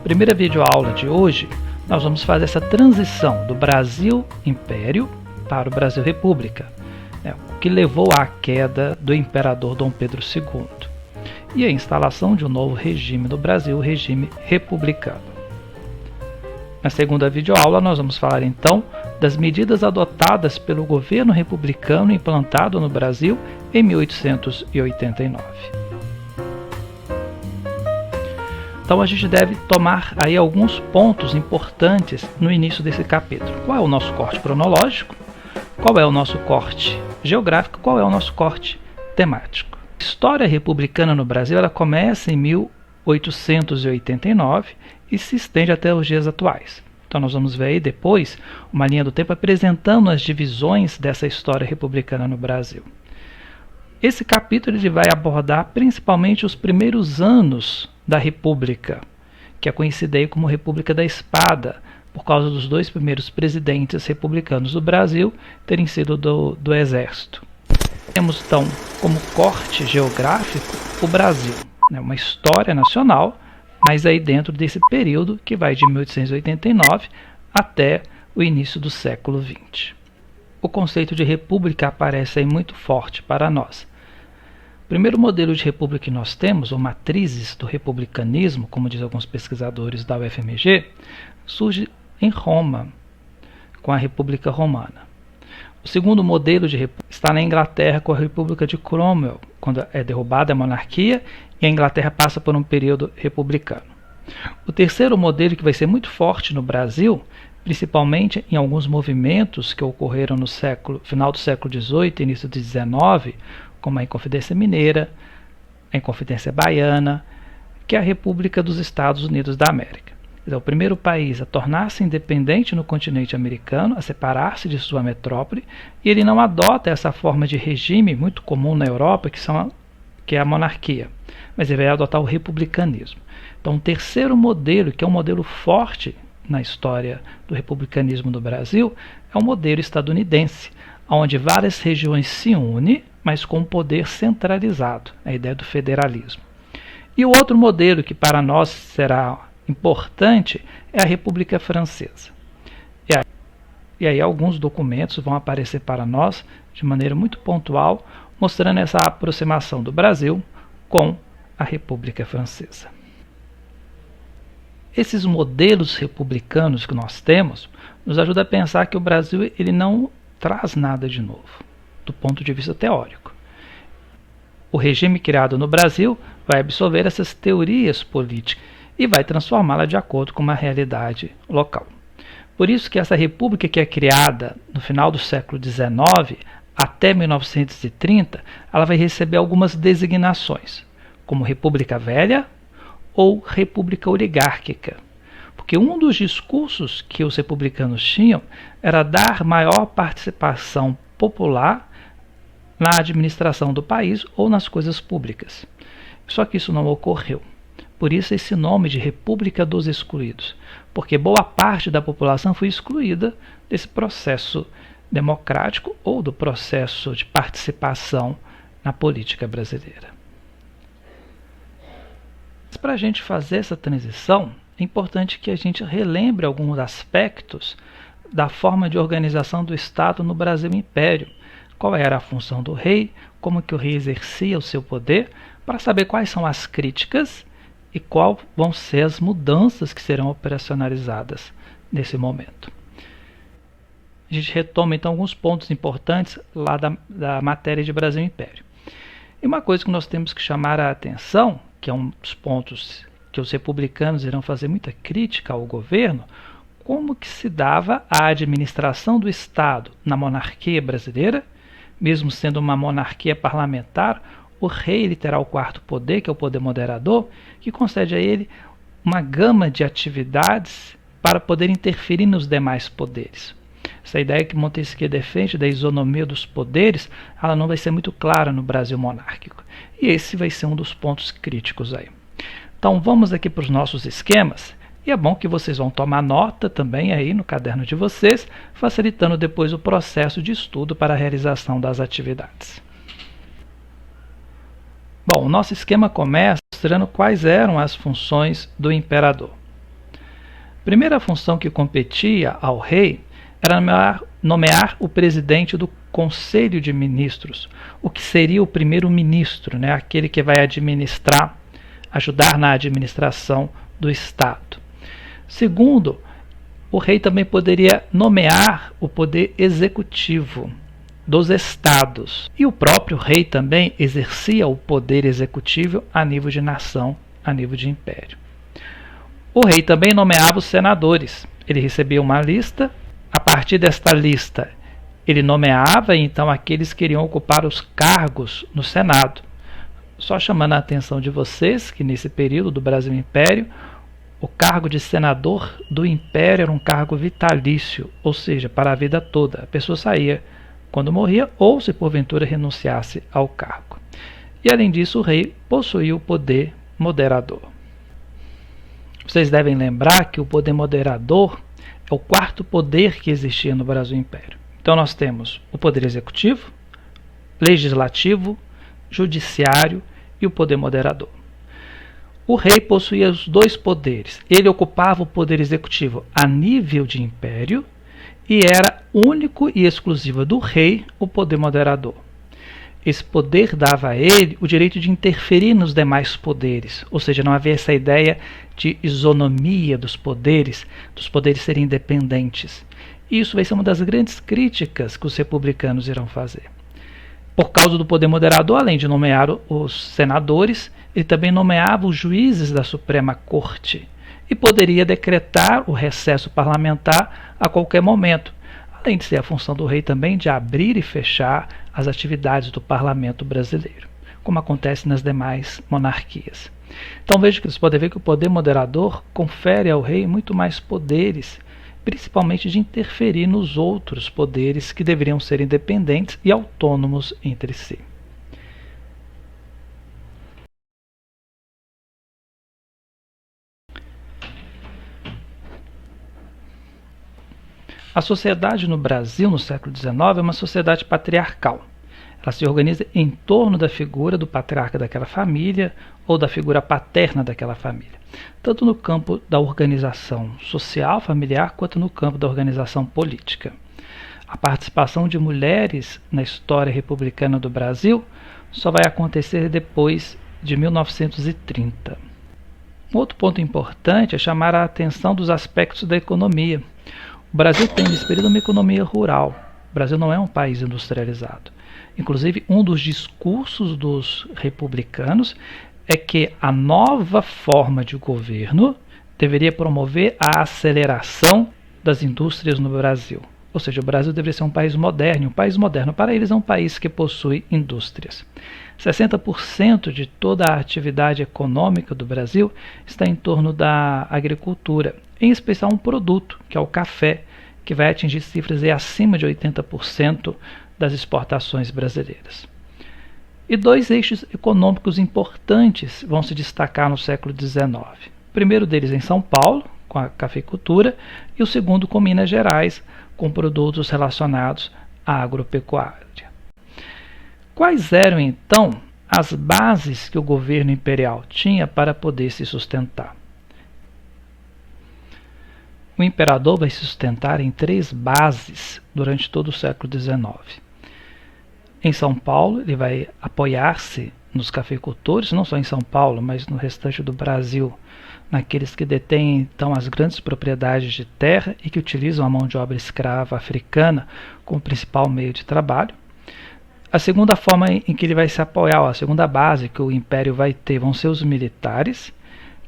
Primeira videoaula de hoje, nós vamos fazer essa transição do Brasil Império para o Brasil República, o que levou à queda do imperador Dom Pedro II e a instalação de um novo regime no Brasil, o regime republicano. Na segunda videoaula, nós vamos falar então das medidas adotadas pelo governo republicano implantado no Brasil em 1889. Então a gente deve tomar aí alguns pontos importantes no início desse capítulo. Qual é o nosso corte cronológico? Qual é o nosso corte geográfico? Qual é o nosso corte temático? A história republicana no Brasil ela começa em 1889 e se estende até os dias atuais. Então nós vamos ver aí depois uma linha do tempo apresentando as divisões dessa história republicana no Brasil. Esse capítulo ele vai abordar principalmente os primeiros anos da República, que é conhecida aí como República da Espada, por causa dos dois primeiros presidentes republicanos do Brasil terem sido do Exército. Temos então como corte geográfico o Brasil, uma história nacional, mas aí dentro desse período que vai de 1889 até o início do século XX. O conceito de república aparece aí muito forte para nós. O primeiro modelo de república que nós temos, ou matrizes do republicanismo, como dizem alguns pesquisadores da UFMG, surge em Roma, com a República Romana. O segundo modelo de república está na Inglaterra, com a República de Cromwell, quando é derrubada a monarquia e a Inglaterra passa por um período republicano. O terceiro modelo, que vai ser muito forte no Brasil, principalmente em alguns movimentos que ocorreram no final do século XVIII e início do XIX, como a Inconfidência Mineira, a Inconfidência Baiana, que é a República dos Estados Unidos da América. É o primeiro país a tornar-se independente no continente americano, a separar-se de sua metrópole, e ele não adota essa forma de regime muito comum na Europa, que é a monarquia, mas ele vai adotar o republicanismo. Então, o terceiro modelo, que é um modelo forte na história do republicanismo no Brasil, é o modelo estadunidense, onde várias regiões se unem, mas com um poder centralizado, a ideia do federalismo. E o outro modelo que para nós será importante é a República Francesa. E aí alguns documentos vão aparecer para nós de maneira muito pontual, mostrando essa aproximação do Brasil com a República Francesa. Esses modelos republicanos que nós temos nos ajudam a pensar que o Brasil ele não traz nada de novo, do ponto de vista teórico. O regime criado no Brasil vai absorver essas teorias políticas e vai transformá-la de acordo com uma realidade local. Por isso que essa república que é criada no final do século XIX até 1930, ela vai receber algumas designações, como República Velha ou República Oligárquica. Porque um dos discursos que os republicanos tinham era dar maior participação popular na administração do país ou nas coisas públicas. Só que isso não ocorreu. Por isso esse nome de República dos Excluídos, porque boa parte da população foi excluída desse processo democrático ou do processo de participação na política brasileira. Para a gente fazer essa transição, é importante que a gente relembre alguns aspectos da forma de organização do Estado no Brasil Império. Qual era a função do rei, como que o rei exercia o seu poder, para saber quais são as críticas e quais vão ser as mudanças que serão operacionalizadas nesse momento. A gente retoma então alguns pontos importantes lá da matéria de Brasil Império. E uma coisa que nós temos que chamar a atenção, que é um dos pontos que os republicanos irão fazer muita crítica ao governo, como que se dava a administração do Estado na monarquia brasileira, mesmo sendo uma monarquia parlamentar. O rei ele terá o quarto poder, que é o poder moderador, que concede a ele uma gama de atividades para poder interferir nos demais poderes. Essa ideia que Montesquieu defende da isonomia dos poderes, ela não vai ser muito clara no Brasil monárquico. E esse vai ser um dos pontos críticos aí. Então vamos aqui para os nossos esquemas. E é bom que vocês vão tomar nota também aí no caderno de vocês, facilitando depois o processo de estudo para a realização das atividades. Bom, o nosso esquema começa mostrando quais eram as funções do imperador. Primeira função que competia ao rei era nomear o presidente do Conselho de Ministros, o que seria o primeiro-ministro, né, aquele que vai ajudar na administração do Estado. Segundo, o rei também poderia nomear o poder executivo dos estados. E o próprio rei também exercia o poder executivo a nível de nação, a nível de império. O rei também nomeava os senadores. Ele recebia uma lista, a partir desta lista ele nomeava então aqueles que iriam ocupar os cargos no Senado. Só chamando a atenção de vocês que nesse período do Brasil Império, o cargo de senador do Império era um cargo vitalício, ou seja, para a vida toda. A pessoa saía quando morria ou se porventura renunciasse ao cargo. E além disso, o rei possuía o poder moderador. Vocês devem lembrar que o poder moderador é o quarto poder que existia no Brasil Império. Então nós temos o poder executivo, legislativo, judiciário e o poder moderador. O rei possuía os dois poderes. Ele ocupava o poder executivo a nível de império e era único e exclusivo do rei o poder moderador. Esse poder dava a ele o direito de interferir nos demais poderes, ou seja, não havia essa ideia de isonomia dos poderes serem independentes. Isso vai ser uma das grandes críticas que os republicanos irão fazer. Por causa do poder moderador, além de nomear os senadores, ele também nomeava os juízes da Suprema Corte e poderia decretar o recesso parlamentar a qualquer momento, além de ser a função do rei também de abrir e fechar as atividades do parlamento brasileiro, como acontece nas demais monarquias. Então veja que vocês podem ver que o poder moderador confere ao rei muito mais poderes, principalmente de interferir nos outros poderes que deveriam ser independentes e autônomos entre si. A sociedade no Brasil, no século XIX, é uma sociedade patriarcal. Ela se organiza em torno da figura do patriarca daquela família ou da figura paterna daquela família, tanto no campo da organização social, familiar, quanto no campo da organização política. A participação de mulheres na história republicana do Brasil só vai acontecer depois de 1930. Um outro ponto importante é chamar a atenção dos aspectos da economia. O Brasil tem nesse período uma economia rural. O Brasil não é um país industrializado. Inclusive, um dos discursos dos republicanos é que a nova forma de governo deveria promover a aceleração das indústrias no Brasil. Ou seja, o Brasil deveria ser um país moderno. Um país moderno para eles é um país que possui indústrias. 60% de toda a atividade econômica do Brasil está em torno da agricultura, em especial um produto, que é o café, que vai atingir cifras acima de 80% das exportações brasileiras. E dois eixos econômicos importantes vão se destacar no século XIX. O primeiro deles em São Paulo, com a cafeicultura, e o segundo com Minas Gerais, com produtos relacionados à agropecuária. Quais eram, então, as bases que o governo imperial tinha para poder se sustentar? O imperador vai se sustentar em três bases durante todo o século XIX. Em São Paulo, ele vai apoiar-se nos cafeicultores, não só em São Paulo, mas no restante do Brasil, naqueles que detêm então as grandes propriedades de terra e que utilizam a mão de obra escrava africana como principal meio de trabalho. A segunda forma em que ele vai se apoiar, a segunda base que o império vai ter, vão ser os militares,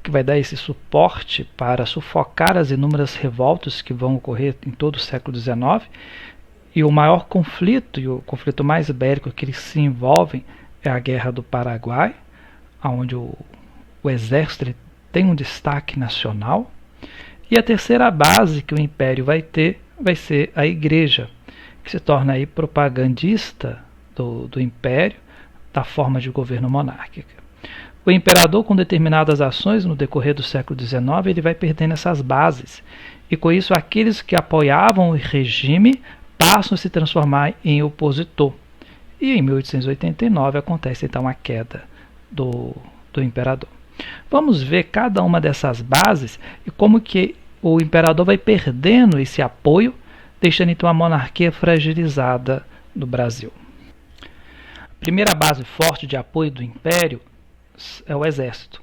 que vai dar esse suporte para sufocar as inúmeras revoltas que vão ocorrer em todo o século XIX. E o maior conflito, e o conflito mais bélico que eles se envolvem, é a Guerra do Paraguai, onde o exército tem um destaque nacional. E a terceira base que o império vai ter vai ser a igreja, que se torna aí propagandista do império, da forma de governo monárquica. O imperador, com determinadas ações no decorrer do século XIX, ele vai perdendo essas bases. E com isso, aqueles que apoiavam o regime passam a se transformar em opositor. E em 1889 acontece então a queda do imperador. Vamos ver cada uma dessas bases e como que o imperador vai perdendo esse apoio, deixando então a monarquia fragilizada no Brasil. A primeira base forte de apoio do império é o exército.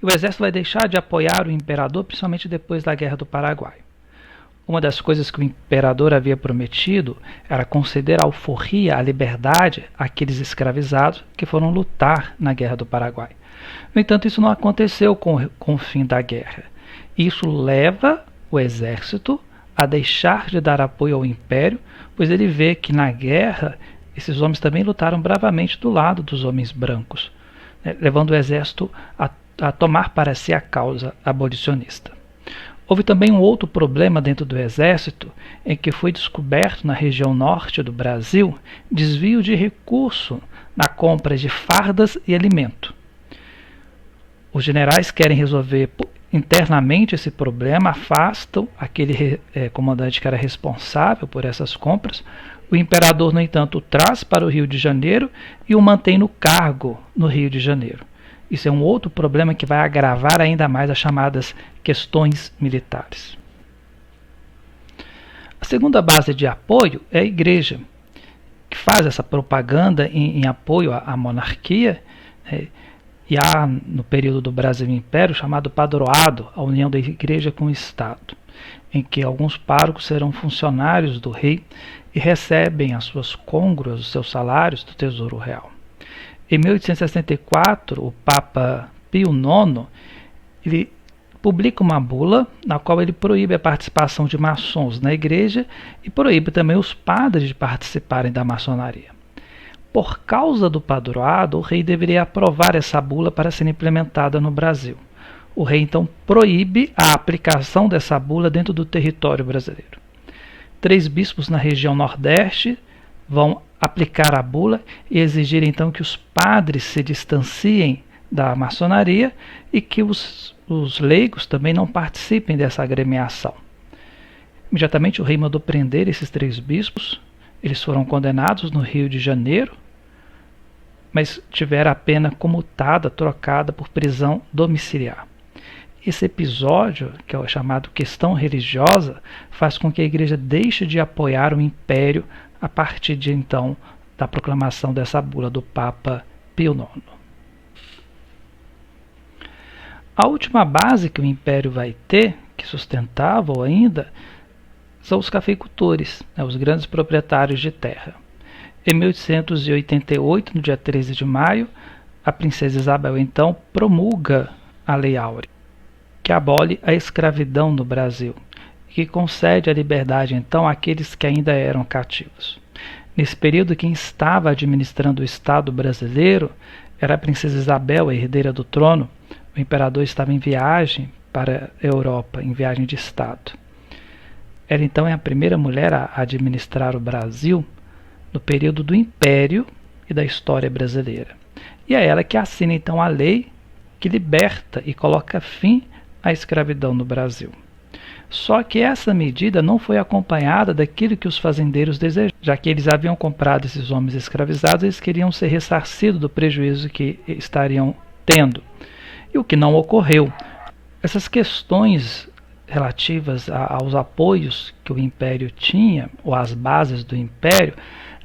E o exército vai deixar de apoiar o imperador, principalmente depois da Guerra do Paraguai. Uma das coisas que o imperador havia prometido era conceder a alforria, a liberdade àqueles escravizados que foram lutar na Guerra do Paraguai. No entanto, isso não aconteceu com o fim da guerra. Isso leva o exército a deixar de dar apoio ao império, pois ele vê que na guerra esses homens também lutaram bravamente do lado dos homens brancos, levando o exército a tomar para si a causa abolicionista. Houve também um outro problema dentro do exército, em que foi descoberto na região norte do Brasil desvio de recurso na compra de fardas e alimento. Os generais querem resolver internamente esse problema, afastam aquele comandante que era responsável por essas compras. O imperador, no entanto, o traz para o Rio de Janeiro e o mantém no cargo no Rio de Janeiro. Isso é um outro problema que vai agravar ainda mais as chamadas questões militares. A segunda base de apoio é a igreja, que faz essa propaganda em apoio à monarquia. E há, no período do Brasil Império, chamado padroado, a união da igreja com o Estado, em que alguns párocos serão funcionários do rei e recebem as suas côngruas, os seus salários do Tesouro Real. Em 1864, o Papa Pio IX ele publica uma bula na qual ele proíbe a participação de maçons na igreja e proíbe também os padres de participarem da maçonaria. Por causa do padroado, o rei deveria aprovar essa bula para ser implementada no Brasil. O rei então proíbe a aplicação dessa bula dentro do território brasileiro. 3 bispos na região Nordeste vão aplicar a bula e exigir então que os padres se distanciem da maçonaria e que os leigos também não participem dessa agremiação. Imediatamente o rei mandou prender esses 3 bispos. Eles foram condenados no Rio de Janeiro, mas tiveram a pena comutada, trocada por prisão domiciliar. Esse episódio, que é o chamado questão religiosa, faz com que a igreja deixe de apoiar o império a partir de então da proclamação dessa bula do Papa Pio IX. A última base que o império vai ter, que sustentava ainda, são os cafeicultores, os grandes proprietários de terra. Em 1888, no dia 13 de maio, a princesa Isabel então promulga a Lei Áurea, que abole a escravidão no Brasil e que concede a liberdade então àqueles que ainda eram cativos. Nesse período, quem estava administrando o Estado brasileiro era a princesa Isabel, a herdeira do trono. O imperador estava em viagem para a Europa, em viagem de Estado. Ela então é a primeira mulher a administrar o Brasil no período do Império e da história brasileira. E é ela que assina então a lei que liberta e coloca fim à escravidão no Brasil. Só que essa medida não foi acompanhada daquilo que os fazendeiros desejavam, já que eles haviam comprado esses homens escravizados, eles queriam ser ressarcidos do prejuízo que estariam tendo. E o que não ocorreu. Essas questões relativas aos apoios que o Império tinha, ou às bases do Império,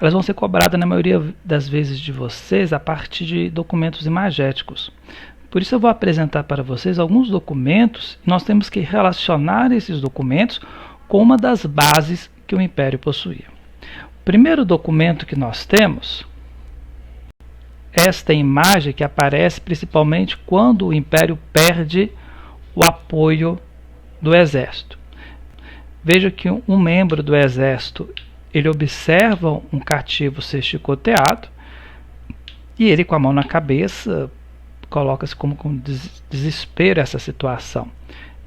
elas vão ser cobradas na maioria das vezes de vocês a partir de documentos imagéticos. Por isso eu vou apresentar para vocês alguns documentos e nós temos que relacionar esses documentos com uma das bases que o Império possuía. O primeiro documento que nós temos, esta imagem que aparece principalmente quando o Império perde o apoio do exército. Veja que um membro do exército, ele observa um cativo ser chicoteado e ele, com a mão na cabeça, coloca-se como com desespero essa situação.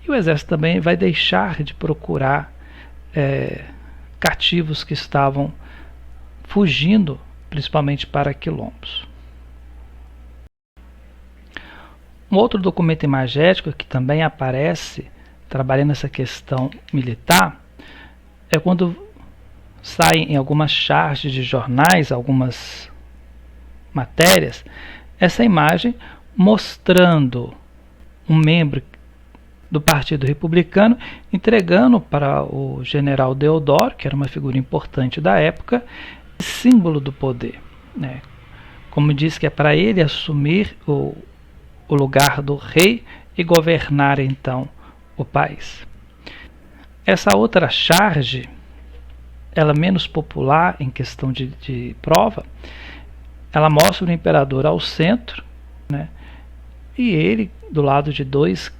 E o exército também vai deixar de procurar cativos que estavam fugindo, principalmente para quilombos. Um outro documento imagético que também aparece trabalhando essa questão militar é quando saem em algumas charges de jornais, algumas matérias, essa imagem mostrando um membro do Partido Republicano, entregando para o general Deodoro, que era uma figura importante da época, símbolo do poder, né? Como diz que é para ele assumir o lugar do rei e governar então o país. Essa outra charge, ela menos popular em questão de prova, ela mostra o imperador ao centro, né, e ele do lado de dois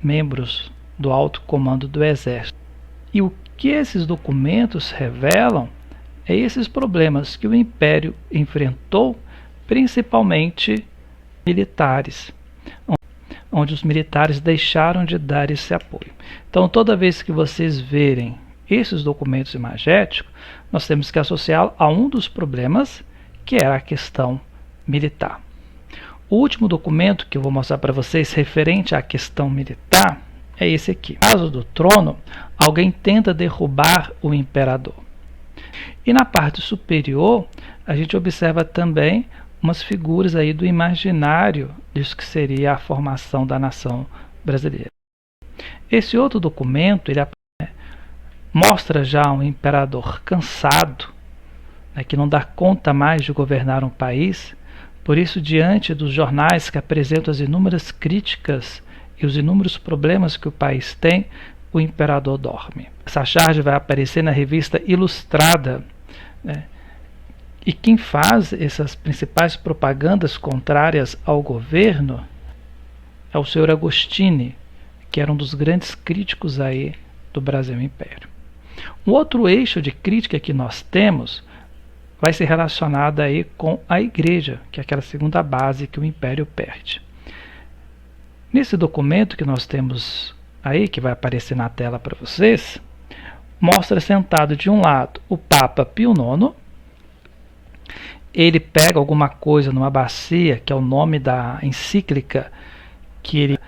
membros do alto comando do exército. E o que esses documentos revelam é esses problemas que o império enfrentou, principalmente militares, onde os militares deixaram de dar esse apoio. Então, toda vez que vocês verem esses documentos imagéticos, nós temos que associá-lo a um dos problemas, que era a questão militar. O último documento que eu vou mostrar para vocês referente à questão militar é esse aqui. No caso do trono, alguém tenta derrubar o imperador. E na parte superior, a gente observa também umas figuras aí do imaginário disso que seria a formação da nação brasileira. Esse outro documento, ele mostra já um imperador cansado, né, que não dá conta mais de governar um país. Por isso, diante dos jornais que apresentam as inúmeras críticas e os inúmeros problemas que o país tem, o imperador dorme. Essa charge vai aparecer na revista Ilustrada, né? E quem faz essas principais propagandas contrárias ao governo é o senhor Agostini, que era um dos grandes críticos aí do Brasil Império. Um outro eixo de crítica que nós temos vai ser relacionado aí com a igreja, que é aquela segunda base que o Império perde. Nesse documento que nós temos aí, que vai aparecer na tela para vocês, mostra sentado de um lado o Papa Pio IX. Ele pega alguma coisa numa bacia, que é o nome da encíclica que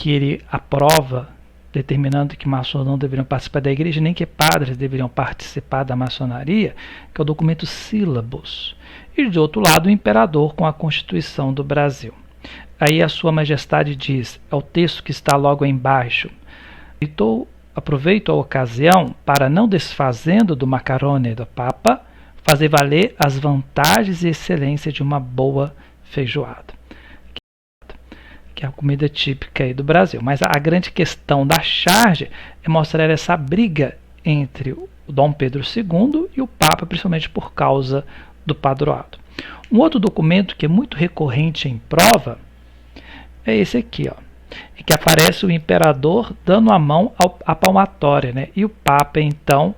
ele aprova, determinando que maçons não deveriam participar da igreja, nem que padres deveriam participar da maçonaria, que é o documento Sílabus. E de outro lado, o imperador com a Constituição do Brasil. Aí a Sua Majestade diz, é o texto que está logo embaixo: aproveito a ocasião para, não desfazendo do macarone do Papa, fazer valer as vantagens e excelência de uma boa feijoada, que é a comida típica aí do Brasil. Mas a grande questão da charge é mostrar essa briga entre o Dom Pedro II e o Papa, principalmente por causa do padroado. Um outro documento que é muito recorrente em prova é esse aqui, ó, em que aparece o imperador dando a mão à palmatória, né? E o Papa, então,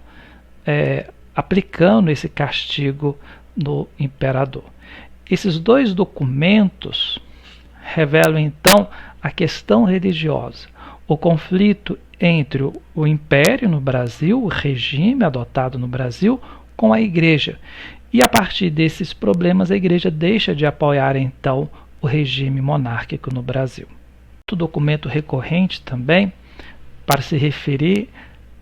aplicando esse castigo no imperador. Esses dois documentos revelam, então, a questão religiosa, o conflito entre o império no Brasil, o regime adotado no Brasil, com a igreja. E a partir desses problemas, a igreja deixa de apoiar, então, o regime monárquico no Brasil. Outro documento recorrente também, para se referir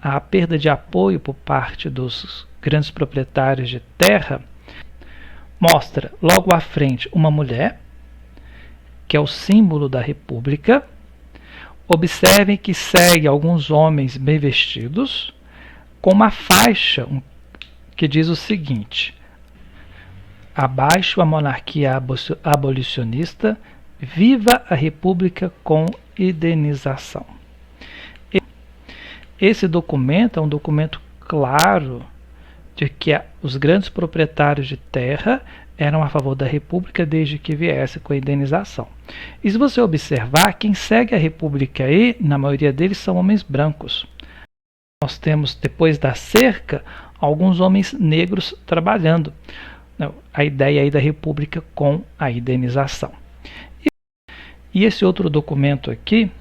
à perda de apoio por parte dos grandes proprietários de terra, mostra logo à frente uma mulher, que é o símbolo da República. Observem que segue alguns homens bem vestidos, com uma faixa que diz o seguinte: abaixo a monarquia abolicionista, viva a República com indenização. Esse documento é um documento claro de que os grandes proprietários de terra eram a favor da República desde que viesse com a indenização. E se você observar, quem segue a República aí, na maioria deles são homens brancos. Nós temos, depois da cerca, alguns homens negros trabalhando. A ideia aí da República com a indenização. E esse outro documento aqui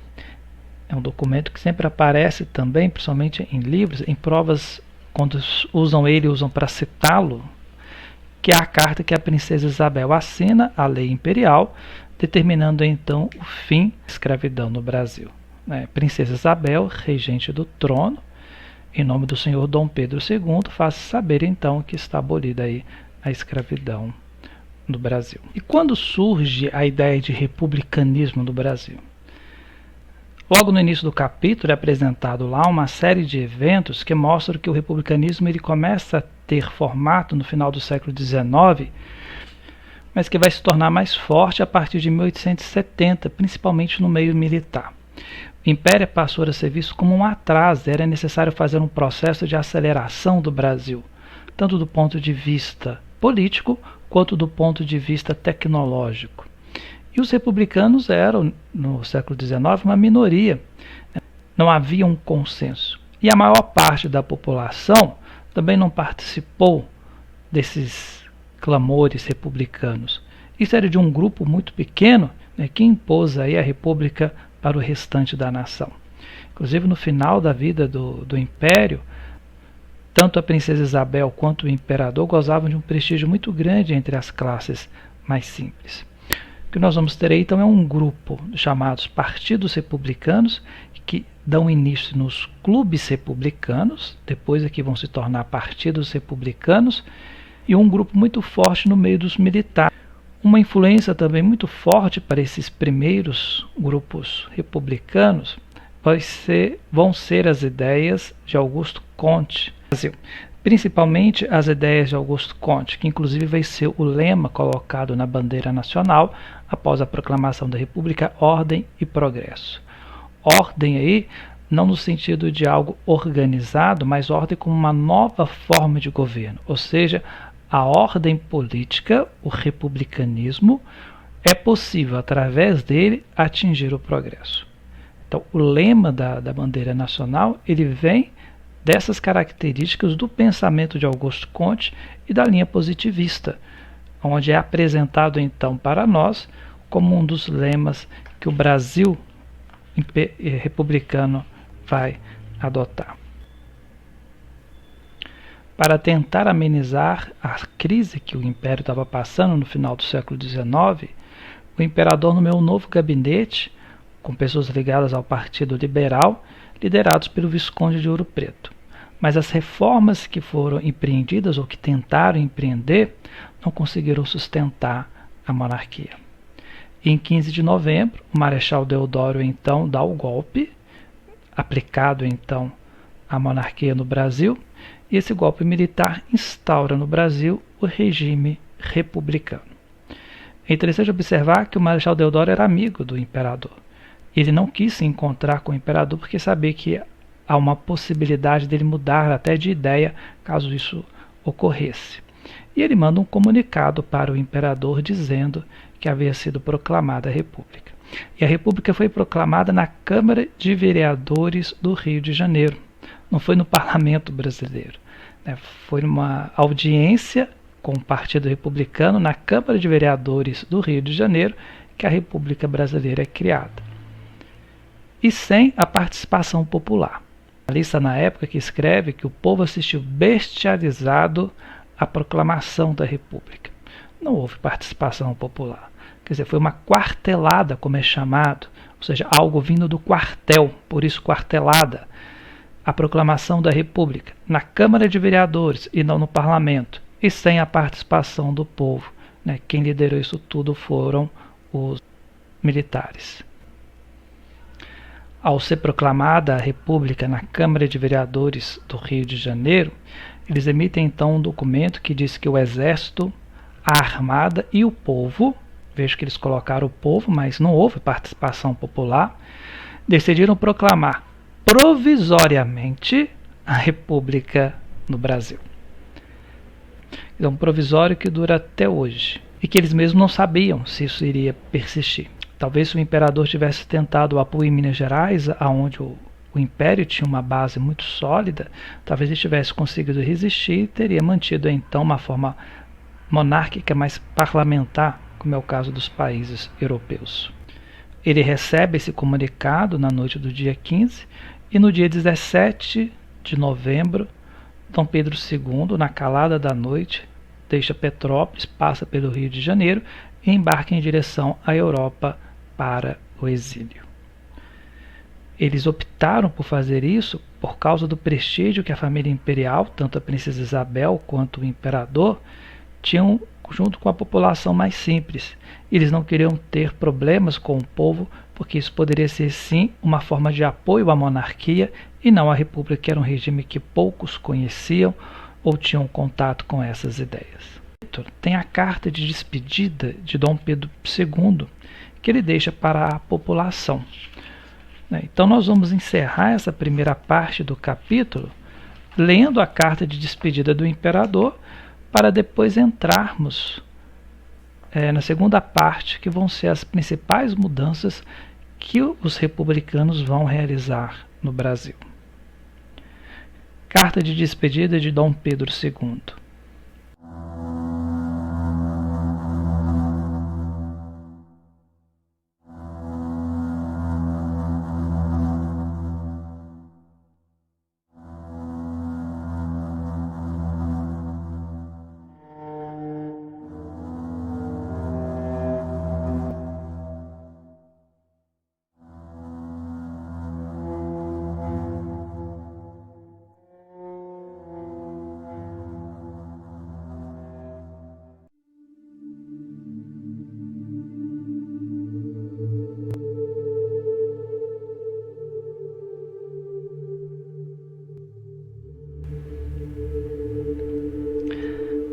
é um documento que sempre aparece também, principalmente em livros, em provas, quando usam para citá-lo, que é a carta que a princesa Isabel assina à lei imperial, determinando então o fim da escravidão no Brasil. Princesa Isabel, regente do trono, em nome do senhor Dom Pedro II, faz saber então que está abolida aí a escravidão no Brasil. E quando surge a ideia de republicanismo no Brasil? Logo no início do capítulo é apresentado lá uma série de eventos que mostram que o republicanismo ele começa a ter formato no final do século XIX, mas que vai se tornar mais forte a partir de 1870, principalmente no meio militar. O Império passou a ser visto como um atraso, era necessário fazer um processo de aceleração do Brasil, tanto do ponto de vista político quanto do ponto de vista tecnológico. E os republicanos eram, no século XIX, uma minoria. Não havia um consenso. E a maior parte da população também não participou desses clamores republicanos. Isso era de um grupo muito pequeno, né, que impôs aí a república para o restante da nação. Inclusive, no final da vida do Império, tanto a princesa Isabel quanto o imperador gozavam de um prestígio muito grande entre as classes mais simples. O que nós vamos ter aí, então, é um grupo chamados partidos republicanos, que dão início nos clubes republicanos, depois aqui vão se tornar partidos republicanos, e um grupo muito forte no meio dos militares. Uma influência também muito forte para esses primeiros grupos republicanos vão ser as ideias de Augusto Comte, principalmente as ideias de Augusto Comte, que inclusive vai ser o lema colocado na bandeira nacional após a proclamação da República: ordem e progresso. Ordem aí não no sentido de algo organizado, mas ordem como uma nova forma de governo, ou seja, a ordem política, o republicanismo, é possível através dele atingir o progresso. Então, o lema da bandeira nacional ele vem dessas características do pensamento de Augusto Comte e da linha positivista, onde é apresentado então para nós como um dos lemas que o Brasil republicano vai adotar. Para tentar amenizar a crise que o Império estava passando no final do século XIX, o imperador nomeou um novo gabinete com pessoas ligadas ao Partido Liberal, liderados pelo Visconde de Ouro Preto. Mas as reformas que foram empreendidas ou que tentaram empreender não conseguiram sustentar a monarquia. E em 15 de novembro, o Marechal Deodoro então dá o golpe, aplicado então à monarquia no Brasil, e esse golpe militar instaura no Brasil o regime republicano. É interessante observar que o Marechal Deodoro era amigo do imperador. Ele não quis se encontrar com o imperador porque sabia que há uma possibilidade dele mudar até de ideia caso isso ocorresse. E ele manda um comunicado para o imperador dizendo que havia sido proclamada a República. E a República foi proclamada na Câmara de Vereadores do Rio de Janeiro. Não foi no Parlamento brasileiro. Foi uma audiência com o Partido Republicano na Câmara de Vereadores do Rio de Janeiro que a República Brasileira é criada. E sem a participação popular. A lista na época que escreve que o povo assistiu bestializado à proclamação da República. Não houve participação popular. Quer dizer, foi uma quartelada, como é chamado, ou seja, algo vindo do quartel, por isso quartelada. A proclamação da República na Câmara de Vereadores e não no Parlamento, e sem a participação do povo. Quem liderou isso tudo foram os militares. Ao ser proclamada a República na Câmara de Vereadores do Rio de Janeiro, eles emitem então um documento que diz que o Exército, a Armada e o povo, vejo que eles colocaram o povo, mas não houve participação popular, decidiram proclamar provisoriamente a República no Brasil. É um provisório que dura até hoje e que eles mesmos não sabiam se isso iria persistir. Talvez se o imperador tivesse tentado o apoio em Minas Gerais, onde o Império tinha uma base muito sólida, talvez ele tivesse conseguido resistir e teria mantido então uma forma monárquica mais parlamentar, como é o caso dos países europeus. Ele recebe esse comunicado na noite do dia 15 e no dia 17 de novembro, Dom Pedro II, na calada da noite, deixa Petrópolis, passa pelo Rio de Janeiro e embarca em direção à Europa para o exílio. Eles optaram por fazer isso por causa do prestígio que a família imperial, tanto a princesa Isabel quanto o imperador, tinham junto com a população mais simples. Eles não queriam ter problemas com o povo, porque isso poderia ser sim uma forma de apoio à monarquia e não à república, que era um regime que poucos conheciam ou tinham contato com essas ideias. Tem a carta de despedida de Dom Pedro II, que ele deixa para a população. Então nós vamos encerrar essa primeira parte do capítulo lendo a carta de despedida do imperador, para depois entrarmos na segunda parte, que vão ser as principais mudanças que os republicanos vão realizar no Brasil. Carta de despedida de Dom Pedro II.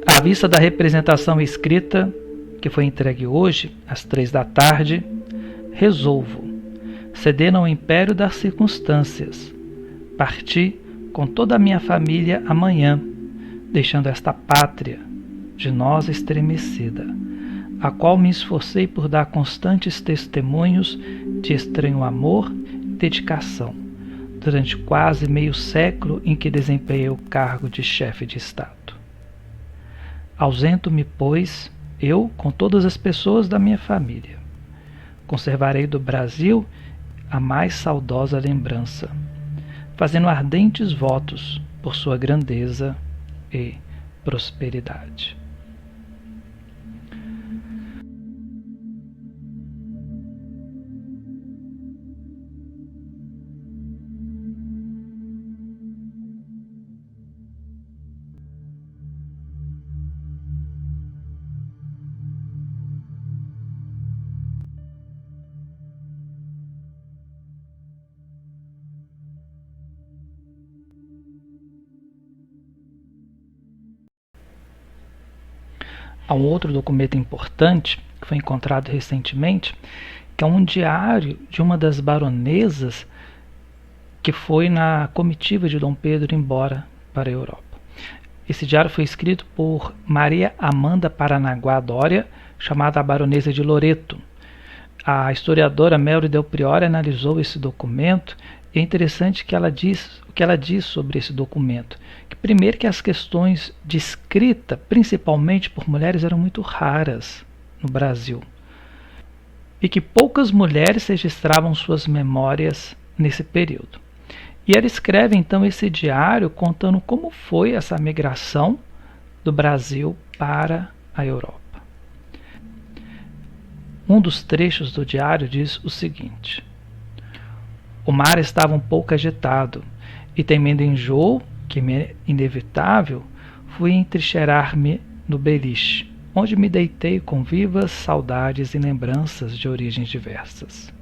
À vista da representação escrita, que foi entregue hoje, às 3 da tarde, resolvo, cedendo ao império das circunstâncias, parti com toda a minha família amanhã, deixando esta pátria de nós estremecida, a qual me esforcei por dar constantes testemunhos de estranho amor e dedicação, durante quase meio século em que desempenhei o cargo de chefe de Estado. Ausento-me, pois, eu com todas as pessoas da minha família. Conservarei do Brasil a mais saudosa lembrança, fazendo ardentes votos por sua grandeza e prosperidade. Há um outro documento importante que foi encontrado recentemente, que é um diário de uma das baronesas que foi na comitiva de Dom Pedro embora para a Europa. Esse diário foi escrito por Maria Amanda Paranaguá Doria, chamada a Baronesa de Loreto. A historiadora Melry Del Priore analisou esse documento e é interessante que o que ela diz sobre esse documento. Que primeiro que as questões de escrita, principalmente por mulheres, eram muito raras no Brasil. E que poucas mulheres registravam suas memórias nesse período. E ela escreve então esse diário contando como foi essa migração do Brasil para a Europa. Um dos trechos do diário diz o seguinte: o mar estava um pouco agitado, e temendo enjoo, que me é inevitável, fui entrincheirar-me no beliche, onde me deitei com vivas saudades e lembranças de origens diversas.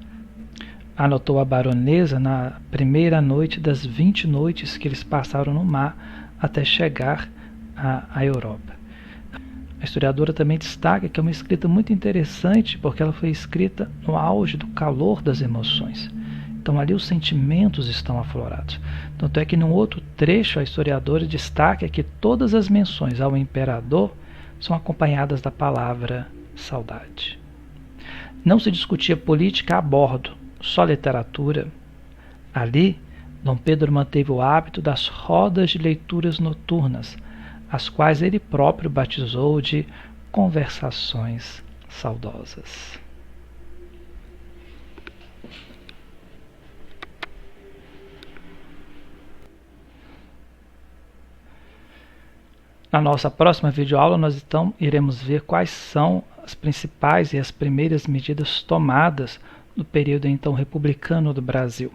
Anotou a baronesa na primeira noite das 20 noites que eles passaram no mar até chegar à Europa. A historiadora também destaca que é uma escrita muito interessante porque ela foi escrita no auge do calor das emoções. Então ali os sentimentos estão aflorados. Tanto é que num outro trecho a historiadora destaca que todas as menções ao imperador são acompanhadas da palavra saudade. Não se discutia política a bordo, só literatura. Ali, Dom Pedro manteve o hábito das rodas de leituras noturnas, as quais ele próprio batizou de conversações saudosas. Na nossa próxima videoaula, nós então iremos ver quais são as principais e as primeiras medidas tomadas no período então republicano do Brasil,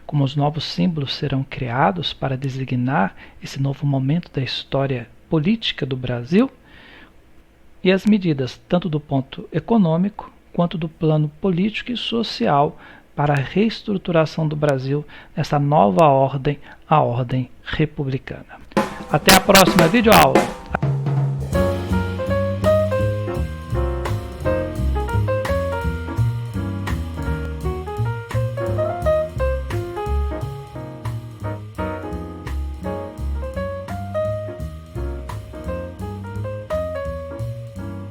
como os novos símbolos serão criados para designar esse novo momento da história política do Brasil, e as medidas tanto do ponto econômico quanto do plano político e social para a reestruturação do Brasil nessa nova ordem, a ordem republicana. Até a próxima videoaula!